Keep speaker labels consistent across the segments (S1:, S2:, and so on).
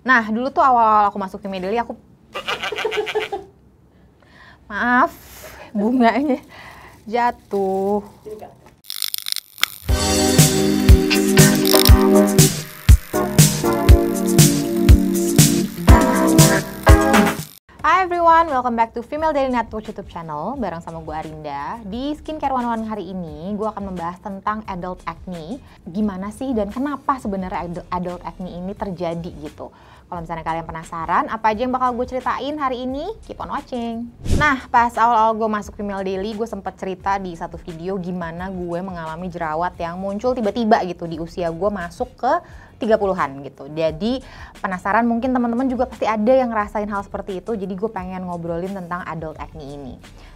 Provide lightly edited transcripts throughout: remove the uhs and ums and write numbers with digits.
S1: Nah, dulu tuh awal-awal aku masuk Female Daily aku maaf, bunganya jatuh. Hi everyone, welcome back to Female Daily Network YouTube channel bareng sama gue Arinda. Di Skincare 101 hari ini, gue akan membahas tentang adult acne. Gimana sih dan kenapa sebenarnya adult acne ini terjadi gitu. Kalau misalnya kalian penasaran, apa aja yang bakal gue ceritain hari ini, keep on watching. Nah, pas awal-awal gue masuk Female Daily, gue sempat cerita di satu video gimana gue mengalami jerawat yang muncul tiba-tiba gitu di usia gue masuk ke 30-an gitu. Jadi penasaran, mungkin teman-teman juga pasti ada yang ngerasain hal seperti itu. Jadi gue pengen ngobrolin tentang adult acne ini.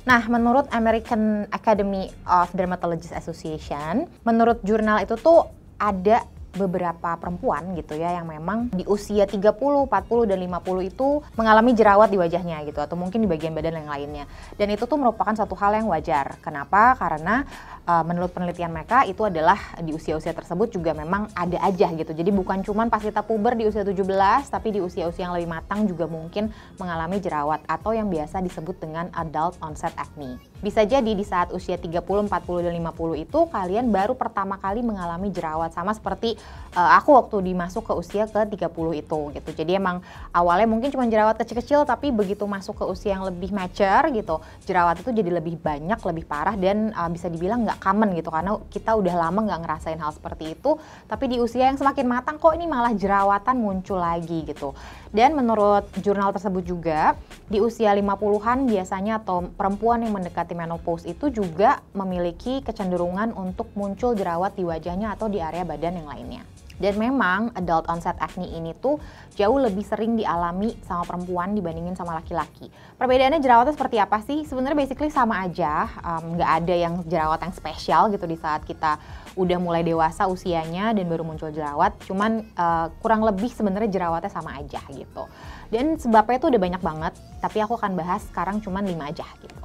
S1: Nah, menurut American Academy of Dermatology Association, menurut jurnal itu tuh ada beberapa perempuan gitu ya yang memang di usia 30, 40, dan 50 itu mengalami jerawat di wajahnya gitu atau mungkin di bagian badan yang lainnya. Dan itu tuh merupakan satu hal yang wajar. Kenapa? Karena menurut penelitian mereka itu adalah di usia-usia tersebut juga memang ada aja gitu. Jadi bukan cuma pas kita puber di usia 17, tapi di usia-usia yang lebih matang juga mungkin mengalami jerawat atau yang biasa disebut dengan adult onset acne. Bisa jadi di saat usia 30, 40, dan 50 itu kalian baru pertama kali mengalami jerawat, sama seperti aku waktu dimasuk ke usia ke 30 itu gitu. Jadi emang awalnya mungkin cuma jerawat kecil-kecil, tapi begitu masuk ke usia yang lebih mature gitu, jerawat itu jadi lebih banyak, lebih parah, dan bisa dibilang nggak common gitu, karena kita udah lama nggak ngerasain hal seperti itu, tapi di usia yang semakin matang kok ini malah jerawatan muncul lagi gitu. Dan menurut jurnal tersebut juga, di usia 50-an biasanya atau perempuan yang mendekati menopause itu juga memiliki kecenderungan untuk muncul jerawat di wajahnya atau di area badan yang lainnya. Dan memang adult onset acne ini tuh jauh lebih sering dialami sama perempuan dibandingin sama laki-laki. Perbedaannya jerawatnya seperti apa sih? Sebenarnya basically sama aja, nggak ada yang jerawat yang spesial gitu di saat kita udah mulai dewasa usianya dan baru muncul jerawat. Cuman kurang lebih sebenarnya jerawatnya sama aja gitu. Dan sebabnya itu udah banyak banget, tapi aku akan bahas sekarang cuman 5 aja gitu.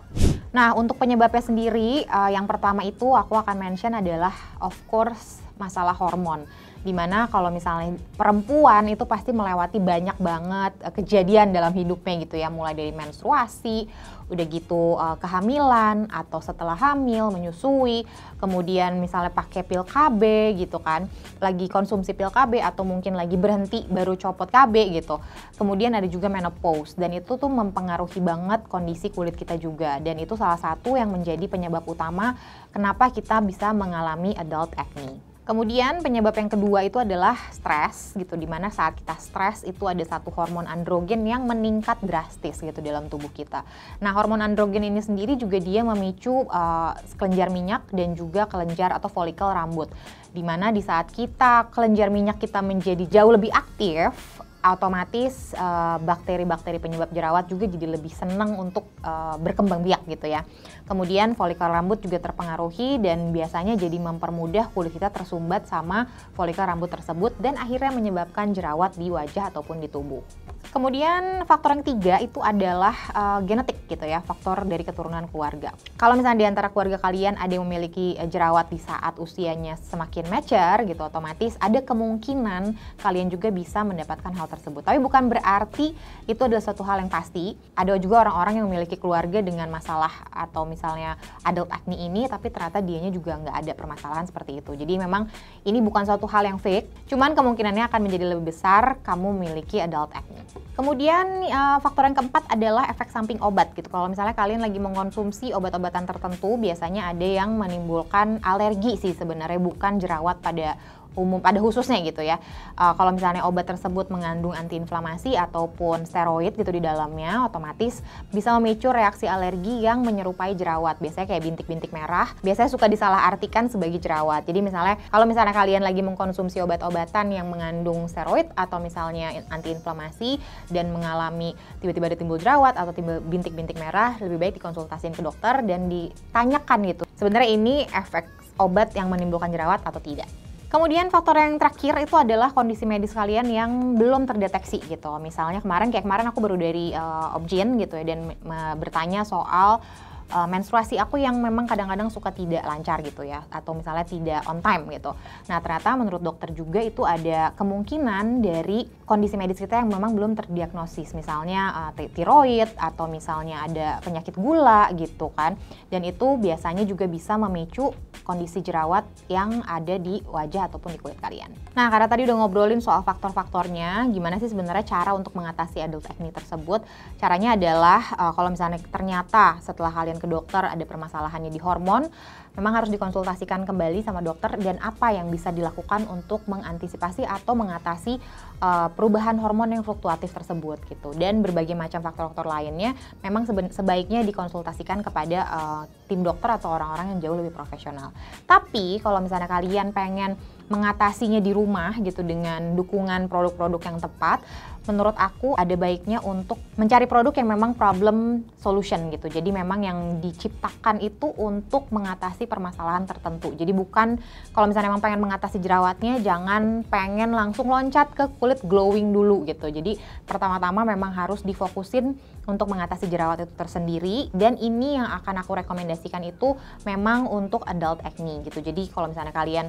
S1: Nah, untuk penyebabnya sendiri, yang pertama itu aku akan mention adalah of course masalah hormon. Dimana kalau misalnya perempuan itu pasti melewati banyak banget kejadian dalam hidupnya gitu ya, mulai dari menstruasi, udah gitu kehamilan atau setelah hamil, menyusui, kemudian misalnya pakai pil KB gitu kan, lagi konsumsi pil KB atau mungkin lagi berhenti baru copot KB gitu. Kemudian ada juga menopause, dan itu tuh mempengaruhi banget kondisi kulit kita juga, dan itu salah satu yang menjadi penyebab utama kenapa kita bisa mengalami adult acne. Kemudian penyebab yang kedua itu adalah stres gitu, dimana saat kita stres itu ada satu hormon androgen yang meningkat drastis gitu dalam tubuh kita. Nah, hormon androgen ini sendiri juga dia memicu kelenjar minyak dan juga kelenjar atau folikel rambut. Dimana di saat kita kelenjar minyak kita menjadi jauh lebih aktif, otomatis bakteri-bakteri penyebab jerawat juga jadi lebih senang untuk berkembang biak gitu ya. Kemudian folikel rambut juga terpengaruhi dan biasanya jadi mempermudah kulit kita tersumbat sama folikel rambut tersebut dan akhirnya menyebabkan jerawat di wajah ataupun di tubuh. Kemudian faktor yang ketiga itu adalah genetik gitu ya, faktor dari keturunan keluarga. Kalau misalnya di antara keluarga kalian ada yang memiliki jerawat di saat usianya semakin mature gitu, otomatis ada kemungkinan kalian juga bisa mendapatkan hal tersebut. Tapi bukan berarti itu adalah suatu hal yang pasti. Ada juga orang-orang yang memiliki keluarga dengan masalah atau misalnya adult acne ini, tapi ternyata dianya juga nggak ada permasalahan seperti itu. Jadi memang ini bukan suatu hal yang fake, cuman kemungkinannya akan menjadi lebih besar kamu memiliki adult acne. Kemudian faktor yang keempat adalah efek samping obat gitu. Kalau misalnya kalian lagi mengkonsumsi obat-obatan tertentu, biasanya ada yang menimbulkan alergi sih sebenarnya, bukan jerawat pada khususnya gitu ya. Kalau misalnya obat tersebut mengandung antiinflamasi ataupun steroid gitu di dalamnya, otomatis bisa memicu reaksi alergi yang menyerupai jerawat. Biasanya kayak bintik-bintik merah, biasanya suka disalahartikan sebagai jerawat. Jadi misalnya kalau misalnya kalian lagi mengkonsumsi obat-obatan yang mengandung steroid atau misalnya antiinflamasi dan mengalami tiba-tiba ada timbul jerawat atau timbul bintik-bintik merah, lebih baik dikonsultasiin ke dokter dan ditanyakan gitu, sebenarnya ini efek obat yang menimbulkan jerawat atau tidak. Kemudian faktor yang terakhir itu adalah kondisi medis kalian yang belum terdeteksi gitu. Misalnya kemarin aku baru dari Obgyn gitu ya, dan bertanya soal menstruasi aku yang memang kadang-kadang suka tidak lancar gitu ya, atau misalnya tidak on time gitu. Nah ternyata menurut dokter juga itu ada kemungkinan dari kondisi medis kita yang memang belum terdiagnosis, misalnya tiroid atau misalnya ada penyakit gula gitu kan. Dan itu biasanya juga bisa memicu kondisi jerawat yang ada di wajah ataupun di kulit kalian. Nah karena tadi udah ngobrolin soal faktor-faktornya, gimana sih sebenarnya cara untuk mengatasi adult acne tersebut? Caranya adalah kalau misalnya ternyata setelah kalian ke dokter ada permasalahannya di hormon, memang harus dikonsultasikan kembali sama dokter dan apa yang bisa dilakukan untuk mengantisipasi atau mengatasi perubahan hormon yang fluktuatif tersebut gitu. Dan berbagai macam faktor-faktor lainnya memang sebaiknya dikonsultasikan kepada tim dokter atau orang-orang yang jauh lebih profesional. Tapi kalau misalnya kalian pengen mengatasinya di rumah gitu dengan dukungan produk-produk yang tepat, menurut aku ada baiknya untuk mencari produk yang memang problem solution gitu. Jadi memang yang diciptakan itu untuk mengatasi permasalahan tertentu. Jadi bukan kalau misalnya memang pengen mengatasi jerawatnya, jangan pengen langsung loncat ke kulit glowing dulu gitu. Jadi pertama-tama memang harus difokusin untuk mengatasi jerawat itu tersendiri, dan ini yang akan aku rekomendasikan itu memang untuk adult acne gitu. Jadi kalau misalnya kalian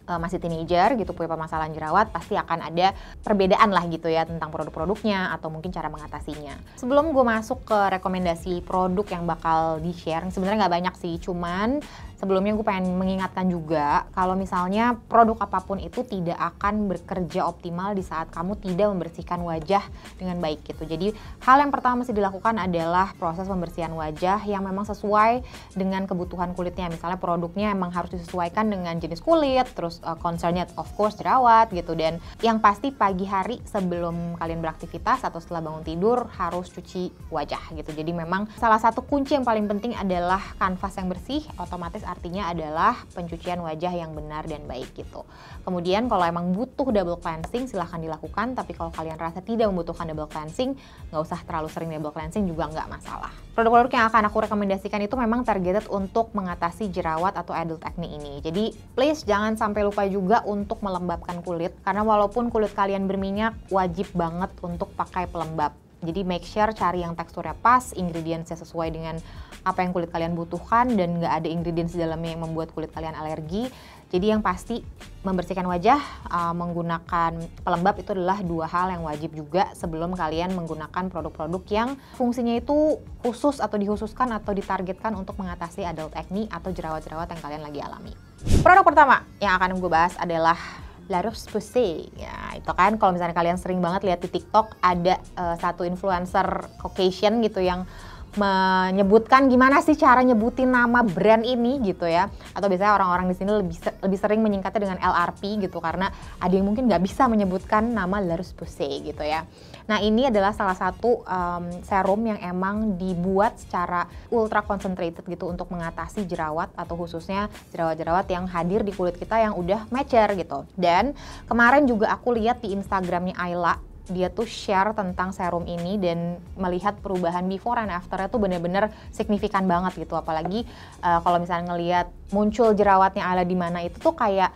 S1: masih teenager gitu punya permasalahan jerawat, pasti akan ada perbedaan lah gitu ya tentang produk-produknya atau mungkin cara mengatasinya. Sebelum gue masuk ke rekomendasi produk yang bakal di-share, sebenarnya nggak banyak sih, cuman sebelumnya gue pengen mengingatkan juga kalau misalnya produk apapun itu tidak akan bekerja optimal di saat kamu tidak membersihkan wajah dengan baik gitu. Jadi hal yang pertama mesti dilakukan adalah proses pembersihan wajah yang memang sesuai dengan kebutuhan kulitnya. Misalnya produknya emang harus disesuaikan dengan jenis kulit, terus concernnya of course jerawat gitu. Dan yang pasti pagi hari sebelum kalian beraktivitas atau setelah bangun tidur harus cuci wajah gitu. Jadi memang salah satu kunci yang paling penting adalah kanvas yang bersih, otomatis artinya adalah pencucian wajah yang benar dan baik gitu. Kemudian kalau emang butuh double cleansing silahkan dilakukan, tapi kalau kalian rasa tidak membutuhkan double cleansing, nggak usah terlalu sering double cleansing juga nggak masalah. Produk-produk yang akan aku rekomendasikan itu memang targeted untuk mengatasi jerawat atau adult acne ini. Jadi please jangan sampai lupa juga untuk melembabkan kulit, karena walaupun kulit kalian berminyak, wajib banget untuk pakai pelembab. Jadi make sure cari yang teksturnya pas, ingredientsnya sesuai dengan apa yang kulit kalian butuhkan, dan nggak ada ingredients di dalamnya yang membuat kulit kalian alergi. Jadi yang pasti membersihkan wajah menggunakan pelembab itu adalah dua hal yang wajib juga sebelum kalian menggunakan produk-produk yang fungsinya itu khusus atau dikhususkan atau ditargetkan untuk mengatasi adult acne atau jerawat-jerawat yang kalian lagi alami. Produk pertama yang akan gue bahas adalah La Roche-Posay. Ya, itu kan kalau misalnya kalian sering banget lihat di TikTok ada satu influencer Caucasian gitu yang menyebutkan gimana sih cara nyebutin nama brand ini gitu ya. Atau biasanya orang-orang di sini lebih sering menyingkatnya dengan LRP gitu, karena ada yang mungkin nggak bisa menyebutkan nama La Roche-Posay gitu ya. Nah ini adalah salah satu serum yang emang dibuat secara ultra concentrated gitu untuk mengatasi jerawat atau khususnya jerawat-jerawat yang hadir di kulit kita yang udah mature gitu. Dan kemarin juga aku lihat di Instagramnya Ayla, dia tuh share tentang serum ini dan melihat perubahan before and after-nya tuh bener-bener signifikan banget gitu. Apalagi kalau misalnya ngelihat muncul jerawatnya Ayla di mana itu tuh kayak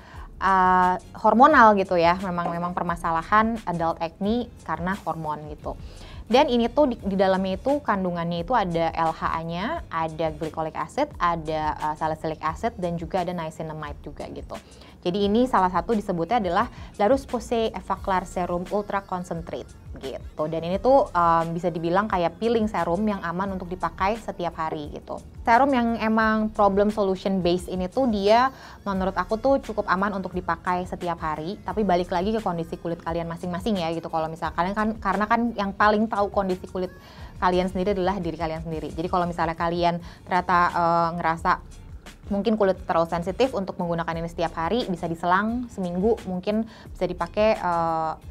S1: hormonal gitu ya, memang permasalahan adult acne karena hormon gitu. Dan ini tuh di dalamnya itu kandungannya itu ada LHA-nya, ada glycolic acid, ada salicylic acid, dan juga ada niacinamide juga gitu. Jadi ini salah satu disebutnya adalah La Roche-Posay Effaclar Serum Ultra Concentrate gitu. Dan ini tuh bisa dibilang kayak peeling serum yang aman untuk dipakai setiap hari gitu. Serum yang emang problem solution based ini tuh dia menurut aku tuh cukup aman untuk dipakai setiap hari. Tapi balik lagi ke kondisi kulit kalian masing-masing ya gitu. Kalau misalnya kalian kan, karena kan yang paling tahu kondisi kulit kalian sendiri adalah diri kalian sendiri. Jadi kalau misalnya kalian ternyata ngerasa mungkin kulit terlalu sensitif untuk menggunakan ini setiap hari, bisa diselang seminggu, mungkin bisa dipakai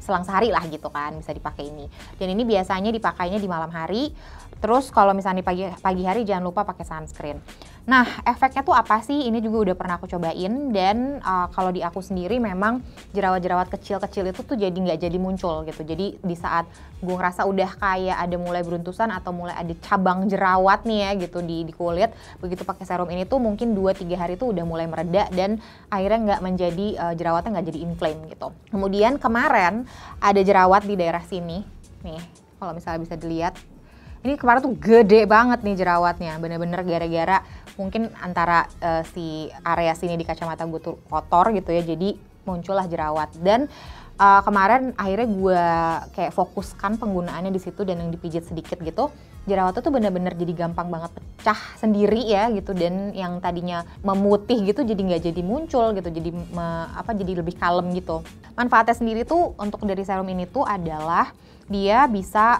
S1: selang sehari lah gitu kan, bisa dipakai ini. Dan ini biasanya dipakainya di malam hari. Terus kalau misalnya di pagi hari jangan lupa pakai sunscreen. Nah efeknya tuh apa sih? Ini juga udah pernah aku cobain, dan kalau di aku sendiri memang jerawat-jerawat kecil-kecil itu tuh nggak jadi muncul gitu. Jadi di saat gue ngerasa udah kayak ada mulai beruntusan atau mulai ada cabang jerawat nih ya gitu di kulit, begitu pakai serum ini tuh mungkin 2-3 hari tuh udah mulai mereda dan akhirnya nggak menjadi jerawatnya nggak jadi inflame gitu. Kemudian kemarin ada jerawat di daerah sini nih, kalau misalnya bisa dilihat. Ini kemarin tuh gede banget nih jerawatnya, bener-bener gara-gara mungkin antara si area sini di kacamata gue tuh kotor gitu ya, jadi muncullah jerawat. Dan kemarin akhirnya gue kayak fokuskan penggunaannya di situ, dan yang dipijit sedikit gitu, jerawatnya tuh bener-bener jadi gampang banget pecah sendiri ya gitu, dan yang tadinya memutih gitu jadi nggak jadi muncul gitu, jadi jadi lebih kalem gitu. Manfaatnya sendiri tuh untuk dari serum ini tuh adalah dia bisa,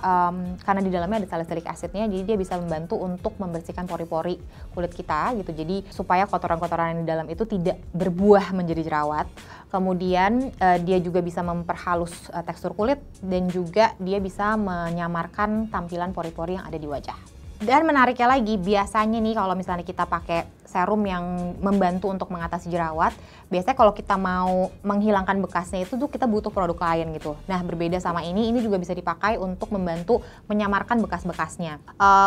S1: karena di dalamnya ada salicylic acidnya, jadi dia bisa membantu untuk membersihkan pori-pori kulit kita gitu, jadi supaya kotoran-kotoran yang di dalam itu tidak berbuah menjadi jerawat. Kemudian dia juga bisa memperhalus tekstur kulit, dan juga dia bisa menyamarkan tampilan pori-pori yang ada di wajah. Dan menariknya lagi, biasanya nih kalau misalnya kita pakai serum yang membantu untuk mengatasi jerawat, biasanya kalau kita mau menghilangkan bekasnya itu tuh kita butuh produk lain gitu. Nah, berbeda sama ini juga bisa dipakai untuk membantu menyamarkan bekas-bekasnya.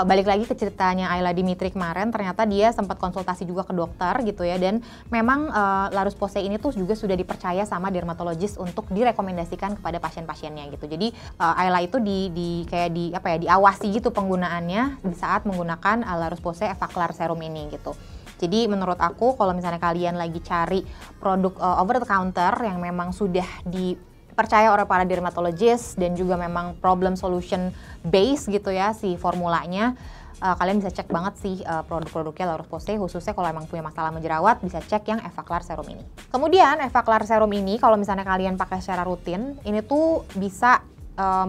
S1: Balik lagi ke ceritanya Ayla Dimitri kemarin, ternyata dia sempat konsultasi juga ke dokter gitu ya, dan memang La Roche-Posay ini tuh juga sudah dipercaya sama dermatologis untuk direkomendasikan kepada pasien-pasiennya gitu. Jadi Ayla itu diawasi gitu penggunaannya di saat menggunakan La Roche-Posay Evaclar Serum ini gitu. Jadi menurut aku kalau misalnya kalian lagi cari produk over the counter yang memang sudah dipercaya oleh para dermatologis dan juga memang problem solution base gitu ya si formulanya, kalian bisa cek banget sih produk-produknya La Roche-Posay, khususnya kalau emang punya masalah menjerawat bisa cek yang Evaclar Serum ini. Kemudian Evaclar Serum ini kalau misalnya kalian pakai secara rutin, ini tuh bisa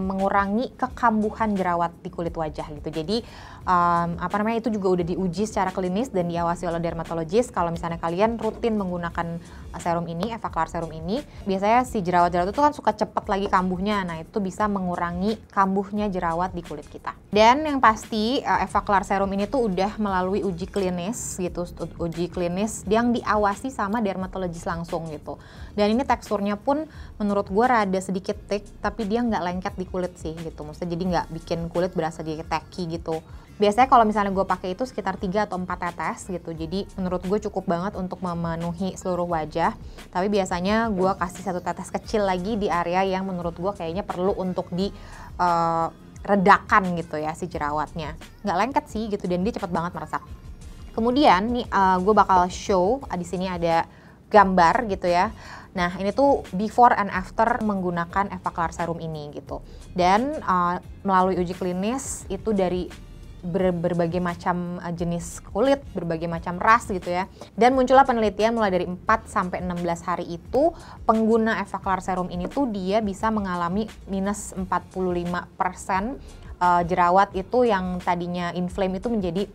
S1: mengurangi kekambuhan jerawat di kulit wajah gitu. Jadi itu juga udah diuji secara klinis dan diawasi oleh dermatologis. Kalau misalnya kalian rutin menggunakan serum ini, Evaclar Serum ini, biasanya si jerawat-jerawat itu kan suka cepet lagi kambuhnya. Nah, itu bisa mengurangi kambuhnya jerawat di kulit kita. Dan yang pasti Evaclar Serum ini tuh udah melalui uji klinis gitu, uji klinis yang diawasi sama dermatologis langsung gitu. Dan ini teksturnya pun menurut gue rada sedikit thick, tapi dia nggak lengket di kulit sih gitu. Maksudnya jadi nggak bikin kulit berasa jadi tacky gitu. Biasanya kalau misalnya gue pakai itu sekitar 3 atau 4 tetes gitu. Jadi menurut gue cukup banget untuk memenuhi seluruh wajah. Tapi biasanya gue kasih 1 tetes kecil lagi di area yang menurut gue kayaknya perlu untuk redakan gitu ya si jerawatnya. Nggak lengket sih gitu, dan dia cepet banget meresap. Kemudian nih gue bakal show di sini ada gambar gitu ya. Nah, ini tuh before and after menggunakan Evaclar Serum ini gitu. Dan melalui uji klinis itu dari berbagai macam jenis kulit, berbagai macam ras gitu ya. Dan muncullah penelitian mulai dari 4 sampai 16 hari itu pengguna Evaclar Serum ini tuh dia bisa mengalami minus 45% jerawat itu yang tadinya inflame itu menjadi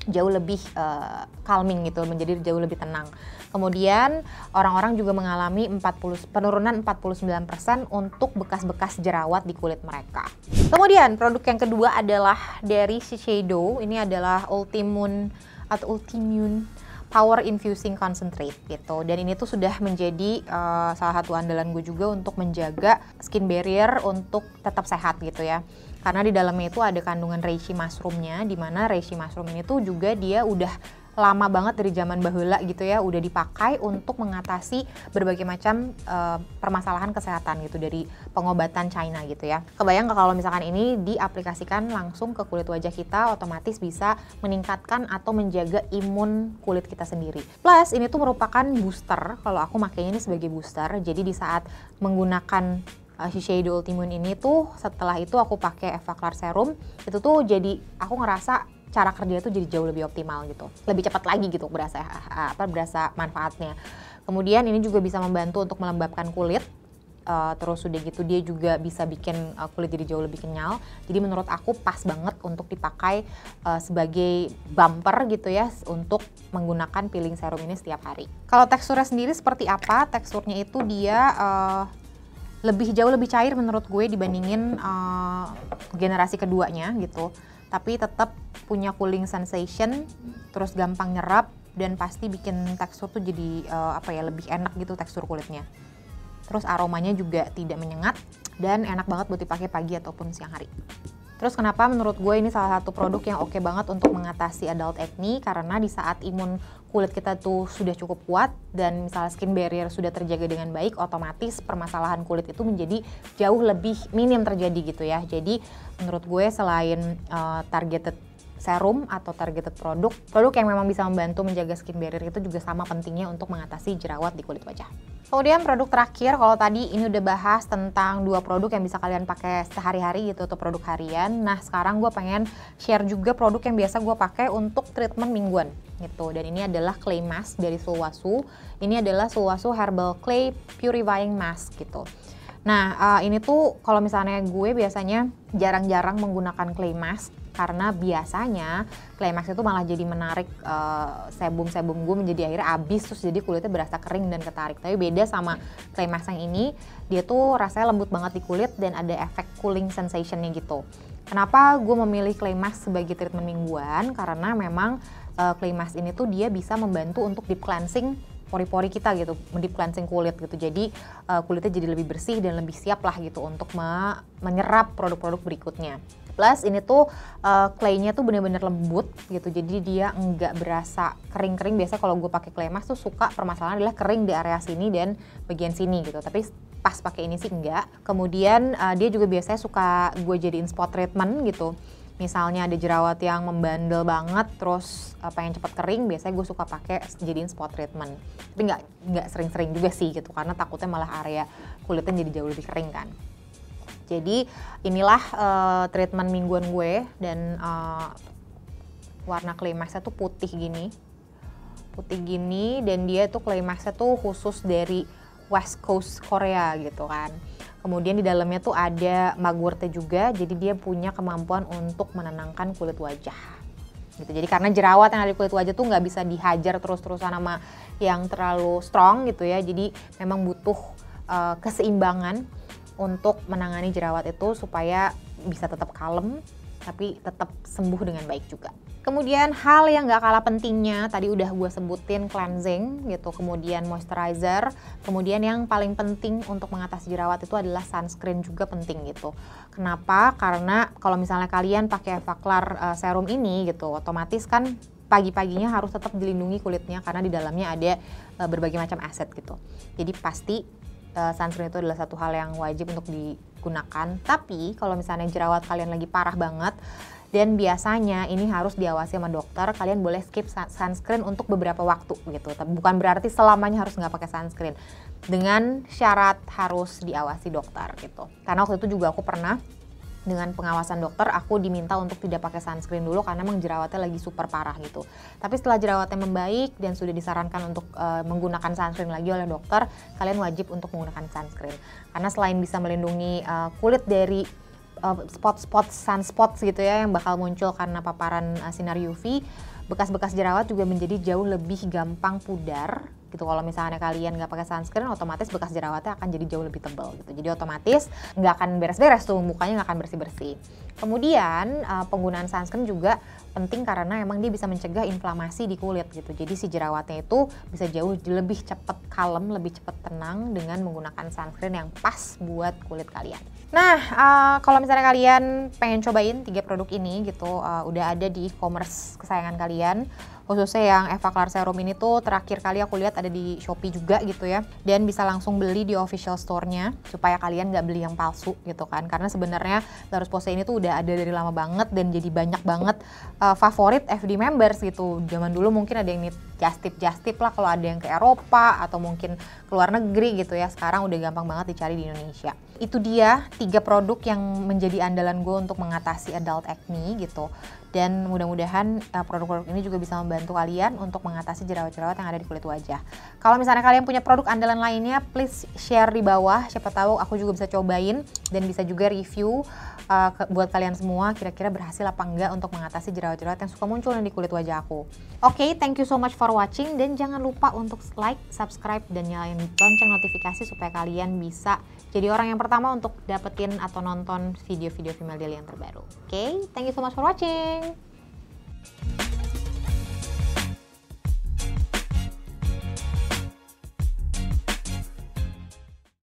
S1: jauh lebih calming gitu, menjadi jauh lebih tenang. Kemudian orang-orang juga mengalami penurunan 49% untuk bekas-bekas jerawat di kulit mereka. Kemudian produk yang kedua adalah dari Shiseido. Ini adalah Ultimune Power Infusing Concentrate gitu. Dan ini tuh sudah menjadi salah satu andalan gue juga untuk menjaga skin barrier untuk tetap sehat gitu ya. Karena di dalamnya itu ada kandungan reishi mushroomnya, di mana reishi mushroom ini tuh juga dia udah lama banget dari zaman baheula gitu ya, udah dipakai untuk mengatasi berbagai macam permasalahan kesehatan gitu dari pengobatan China gitu ya. Kebayang nggak kalau misalkan ini diaplikasikan langsung ke kulit wajah kita, otomatis bisa meningkatkan atau menjaga imun kulit kita sendiri. Plus ini tuh merupakan booster, kalau aku makainya ini sebagai booster, jadi di saat menggunakan Shiseido Ultimune ini tuh setelah itu aku pakai Evaclar Serum, itu tuh jadi aku ngerasa cara kerja itu jadi jauh lebih optimal gitu, lebih cepat lagi gitu berasa manfaatnya. Kemudian ini juga bisa membantu untuk melembabkan kulit, terus udah gitu dia juga bisa bikin kulit jadi jauh lebih kenyal. Jadi menurut aku pas banget untuk dipakai sebagai bumper gitu ya untuk menggunakan peeling serum ini setiap hari. Kalau teksturnya sendiri seperti apa? Teksturnya itu dia jauh lebih cair menurut gue dibandingin generasi keduanya gitu. Tapi tetap punya cooling sensation, terus gampang nyerap, dan pasti bikin tekstur tuh jadi lebih enak gitu tekstur kulitnya. Terus aromanya juga tidak menyengat dan enak banget buat dipakai pagi ataupun siang hari. Terus kenapa menurut gue ini salah satu produk yang oke banget untuk mengatasi adult acne, karena di saat imun kulit kita tuh sudah cukup kuat dan misalnya skin barrier sudah terjaga dengan baik, otomatis permasalahan kulit itu menjadi jauh lebih minim terjadi gitu ya. Jadi menurut gue selain targeted serum atau targeted produk yang memang bisa membantu menjaga skin barrier itu juga sama pentingnya untuk mengatasi jerawat di kulit wajah. Kemudian produk terakhir, kalau tadi ini udah bahas tentang 2 produk yang bisa kalian pakai sehari-hari gitu atau produk harian. Nah sekarang gue pengen share juga produk yang biasa gue pakai untuk treatment mingguan gitu. Dan ini adalah clay mask dari Sulwhasoo. Ini adalah Sulwhasoo Herbal Clay Purifying Mask gitu. Nah ini tuh kalau misalnya gue biasanya jarang-jarang menggunakan clay mask, karena biasanya clay mask itu malah jadi menarik sebum-sebum gue menjadi akhirnya habis, terus jadi kulitnya berasa kering dan ketarik. Tapi beda sama clay mask yang ini, dia tuh rasanya lembut banget di kulit dan ada efek cooling sensation-nya gitu. Kenapa gue memilih clay mask sebagai treatment mingguan? Karena memang clay mask ini tuh dia bisa membantu untuk deep cleansing pori-pori kita gitu, deep cleansing kulit gitu. Jadi kulitnya jadi lebih bersih dan lebih siap lah gitu untuk menyerap produk-produk berikutnya. Plus ini tuh clay-nya tuh bener-bener lembut gitu, jadi dia nggak berasa kering-kering. Biasa kalau gue pakai clay mask tuh suka permasalahan adalah kering di area sini dan bagian sini gitu, tapi pas pakai ini sih enggak. Kemudian dia juga biasanya suka gue jadiin spot treatment gitu. Misalnya ada jerawat yang membandel banget, terus pengen cepet kering, biasanya gue suka pakai jadiin spot treatment. Tapi nggak sering-sering juga sih gitu, karena takutnya malah area kulitnya jadi jauh lebih kering kan. Jadi inilah treatment mingguan gue, dan warna clay mask-nya tuh putih gini, dan dia tuh clay mask-nya tuh khusus dari West Coast Korea gitu kan. Kemudian di dalamnya tuh ada mugwort juga, jadi dia punya kemampuan untuk menenangkan kulit wajah gitu. Jadi karena jerawat yang ada di kulit wajah tuh nggak bisa dihajar terus-terusan sama yang terlalu strong gitu ya, jadi memang butuh keseimbangan untuk menangani jerawat itu supaya bisa tetap kalem tapi tetap sembuh dengan baik juga. Kemudian hal yang gak kalah pentingnya, tadi udah gue sebutin cleansing gitu, kemudian moisturizer, kemudian yang paling penting untuk mengatasi jerawat itu adalah sunscreen juga penting gitu. Kenapa? Karena kalau misalnya kalian pakai Evaclar serum ini gitu, otomatis kan pagi-paginya harus tetap dilindungi kulitnya karena di dalamnya ada berbagai macam aset gitu. Jadi pasti sunscreen itu adalah satu hal yang wajib untuk digunakan. Tapi kalau misalnya jerawat kalian lagi parah banget dan biasanya ini harus diawasi sama dokter, kalian boleh skip sunscreen untuk beberapa waktu gitu. Bukan berarti selamanya harus nggak pakai sunscreen, dengan syarat harus diawasi dokter gitu. Karena waktu itu juga aku pernah dengan pengawasan dokter, aku diminta untuk tidak pakai sunscreen dulu karena emang jerawatnya lagi super parah gitu. Tapi setelah jerawatnya membaik dan sudah disarankan untuk menggunakan sunscreen lagi oleh dokter, kalian wajib untuk menggunakan sunscreen. Karena selain bisa melindungi kulit dari spot-spot sunspots gitu ya yang bakal muncul karena paparan sinar UV, bekas-bekas jerawat juga menjadi jauh lebih gampang pudar gitu. Kalau misalnya kalian nggak pakai sunscreen, otomatis bekas jerawatnya akan jadi jauh lebih tebal gitu. Jadi otomatis nggak akan beres-beres tuh, mukanya nggak akan bersih-bersih. Kemudian penggunaan sunscreen juga penting karena emang dia bisa mencegah inflamasi di kulit gitu. Jadi si jerawatnya itu bisa jauh lebih cepat kalem, lebih cepat tenang dengan menggunakan sunscreen yang pas buat kulit kalian. Nah, kalau misalnya kalian pengen cobain 3 produk ini gitu, udah ada di e-commerce kesayangan kalian. Khususnya yang Evaclar Serum ini tuh terakhir kali aku lihat ada di Shopee juga gitu ya. Dan bisa langsung beli di official store-nya supaya kalian nggak beli yang palsu gitu kan. Karena sebenarnya La Roche-Posay ini tuh udah ada dari lama banget dan jadi banyak banget favorit FD members gitu. Zaman dulu mungkin ada yang just tip lah kalau ada yang ke Eropa atau mungkin ke luar negeri gitu ya. Sekarang udah gampang banget dicari di Indonesia. Itu dia 3 produk yang menjadi andalan gue untuk mengatasi adult acne gitu. Dan mudah-mudahan produk-produk ini juga bisa membantu kalian untuk mengatasi jerawat-jerawat yang ada di kulit wajah. Kalau misalnya kalian punya produk andalan lainnya, please share di bawah. Siapa tahu aku juga bisa cobain dan bisa juga review buat kalian semua kira-kira berhasil apa enggak untuk mengatasi jerawat-jerawat yang suka muncul di kulit wajah aku. Oke, thank you so much for watching dan jangan lupa untuk like, subscribe, dan nyalain lonceng notifikasi supaya kalian bisa jadi orang yang pertama untuk dapetin atau nonton video-video Female Daily yang terbaru. Oke, thank you so much for watching.